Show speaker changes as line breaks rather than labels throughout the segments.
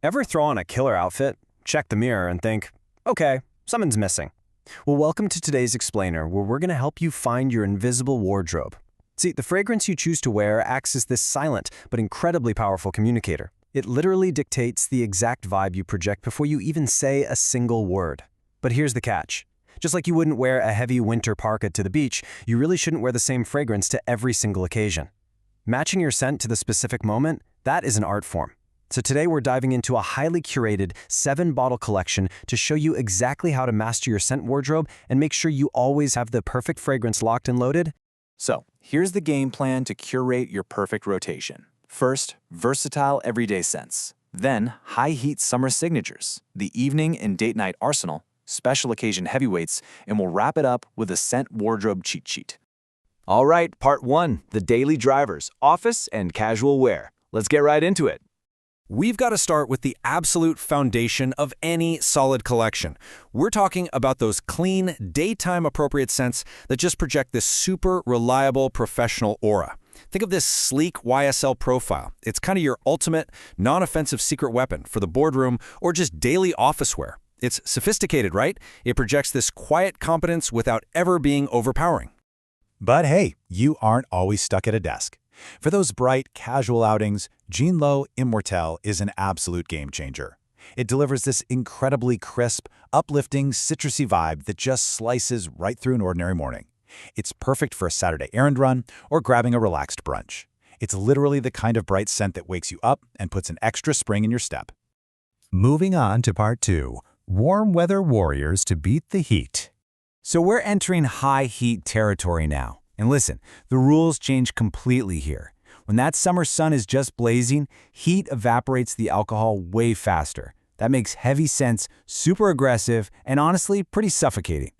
Ever throw on a killer outfit, check the mirror, and think, okay, something's missing? Well, welcome to today's explainer, where we're going to help you find your invisible wardrobe. See, the fragrance you choose to wear acts as this silent but incredibly powerful communicator. It literally dictates the exact vibe you project before you even say a single word. But here's the catch. Just like you wouldn't wear a heavy winter parka to the beach, you really shouldn't wear the same fragrance to every single occasion. Matching your scent to the specific moment, that is an art form. So today we're diving into a highly curated 7-bottle collection to show you exactly how to master your scent wardrobe and make sure you always have the perfect fragrance locked and loaded.
So, here's the game plan to curate your perfect rotation. First, versatile everyday scents. Then, high-heat summer signatures, the evening and date night arsenal, special occasion heavyweights, and we'll wrap it up with a scent wardrobe cheat sheet.
All right, part 1, the daily drivers, office and casual wear. Let's get right into it.
We've got to start with the absolute foundation of any solid collection. We're talking about those clean, daytime-appropriate scents that just project this super reliable professional aura. Think of this sleek YSL profile. It's kind of your ultimate, non-offensive secret weapon for the boardroom or just daily office wear. It's sophisticated, right? It projects this quiet competence without ever being overpowering.
But hey, you aren't always stuck at a desk. For those bright, casual outings, Jean Lo Immortelle is an absolute game changer. It delivers this incredibly crisp, uplifting, citrusy vibe that just slices right through an ordinary morning. It's perfect for a Saturday errand run or grabbing a relaxed brunch. It's literally the kind of bright scent that wakes you up and puts an extra spring in your step.
Moving on to part 2, warm weather warriors to beat the heat. So we're entering high heat territory now. And listen, the rules change completely here. When that summer sun is just blazing, heat evaporates the alcohol way faster. That makes heavy scents super aggressive and honestly pretty suffocating.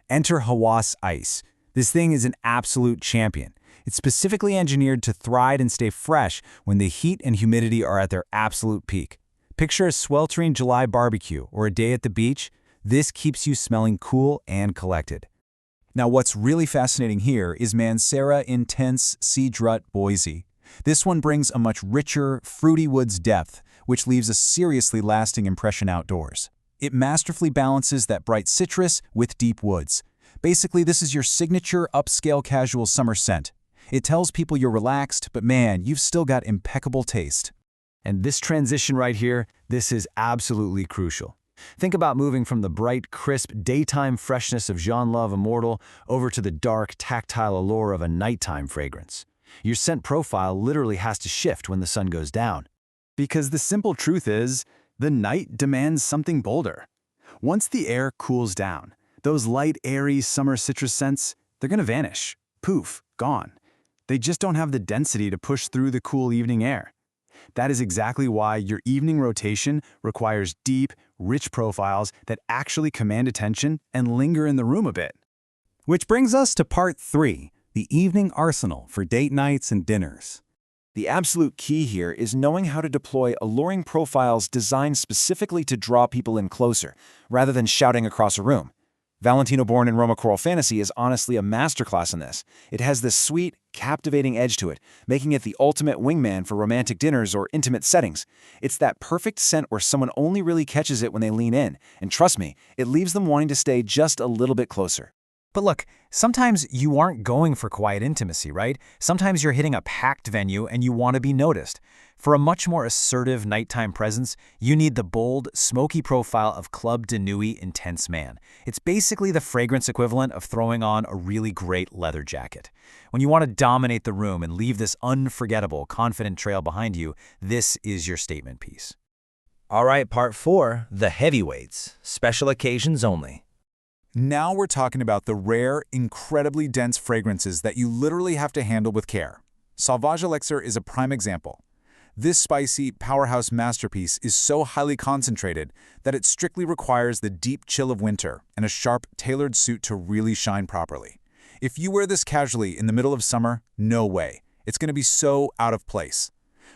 Enter Hawas Ice. This thing is an absolute champion. It's specifically engineered to thrive and stay fresh when the heat and humidity are at their absolute peak. Picture a sweltering July barbecue or a day at the beach. This keeps you smelling cool and collected.
Now, what's really fascinating here is Mancera Intense Sea Drut Boise. This one brings a much richer, fruity woods depth, which leaves a seriously lasting impression outdoors. It masterfully balances that bright citrus with deep woods. Basically, this is your signature upscale casual summer scent. It tells people you're relaxed, but man, you've still got impeccable taste.
And this transition right here, this is absolutely crucial. Think about moving from the bright, crisp, daytime freshness of Jean Love Immortal over to the dark, tactile allure of a nighttime fragrance. Your scent profile literally has to shift when the sun goes down.
Because the simple truth is, the night demands something bolder. Once the air cools down, those light, airy summer citrus scents, they're going to vanish. Poof, gone. They just don't have the density to push through the cool evening air. That is exactly why your evening rotation requires deep, rich profiles that actually command attention and linger in the room a bit.
Which brings us to part 3, the evening arsenal for date nights and dinners.
The absolute key here is knowing how to deploy alluring profiles designed specifically to draw people in closer, rather than shouting across a room. Valentino Born in Roma Coral Fantasy is honestly a masterclass in this. It has this sweet, captivating edge to it, making it the ultimate wingman for romantic dinners or intimate settings. It's that perfect scent where someone only really catches it when they lean in, and trust me, it leaves them wanting to stay just a little bit closer.
But look, sometimes you aren't going for quiet intimacy, right? Sometimes you're hitting a packed venue and you want to be noticed. For a much more assertive nighttime presence, you need the bold, smoky profile of Club de Nuit Intense Man. It's basically the fragrance equivalent of throwing on a really great leather jacket. When you want to dominate the room and leave this unforgettable, confident trail behind you, this is your statement piece.
All right, part 4, the heavyweights, special occasions only.
Now we're talking about the rare, incredibly dense fragrances that you literally have to handle with care. Sauvage Elixir is a prime example. This spicy, powerhouse masterpiece is so highly concentrated that it strictly requires the deep chill of winter and a sharp, tailored suit to really shine properly. If you wear this casually in the middle of summer, no way. It's going to be so out of place.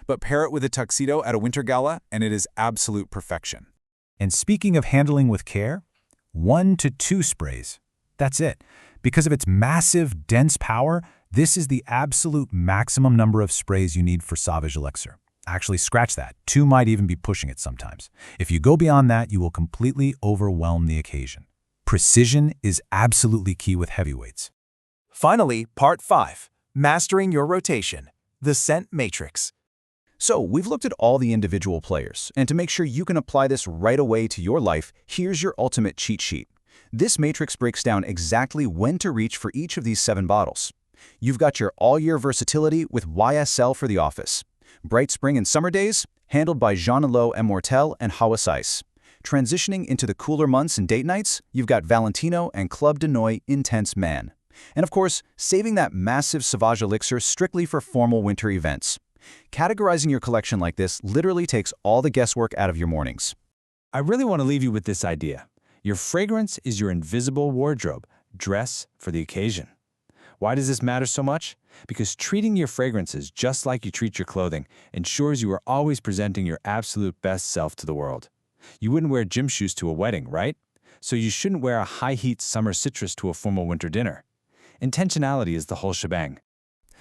But pair it with a tuxedo at a winter gala, and it is absolute perfection.
And speaking of handling with care, 1 to 2 sprays. That's it. Because of its massive, dense power, this is the absolute maximum number of sprays you need for Sauvage Elixir. Actually, scratch that. 2 might even be pushing it sometimes. If you go beyond that, you will completely overwhelm the occasion. Precision is absolutely key with heavyweights.
Finally, Part 5, Mastering Your Rotation, the Scent Matrix.
So, we've looked at all the individual players, and to make sure you can apply this right away to your life, here's your ultimate cheat sheet. This matrix breaks down exactly when to reach for each of these 7 bottles. You've got your all-year versatility with YSL for the office. Bright spring and summer days, handled by Jean Lo Immortel and Hawas Ice. Transitioning into the cooler months and date nights, you've got Valentino and Club de Noy Intense Man. And of course, saving that massive Sauvage Elixir strictly for formal winter events. Categorizing your collection like this literally takes all the guesswork out of your mornings.
I really want to leave you with this idea. Your fragrance is your invisible wardrobe, dress for the occasion. Why does this matter so much? Because treating your fragrances just like you treat your clothing ensures you are always presenting your absolute best self to the world. You wouldn't wear gym shoes to a wedding, right? So you shouldn't wear a high-heat summer citrus to a formal winter dinner. Intentionality is the whole shebang.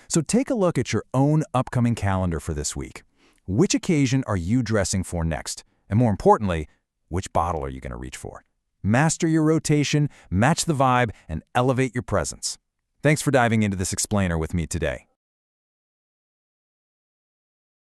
So take a look at your own upcoming calendar for this week. Which occasion are you dressing for next? And more importantly, which bottle are you going to reach for? Master your rotation, match the vibe, and elevate your presence. Thanks for diving into this explainer with me today.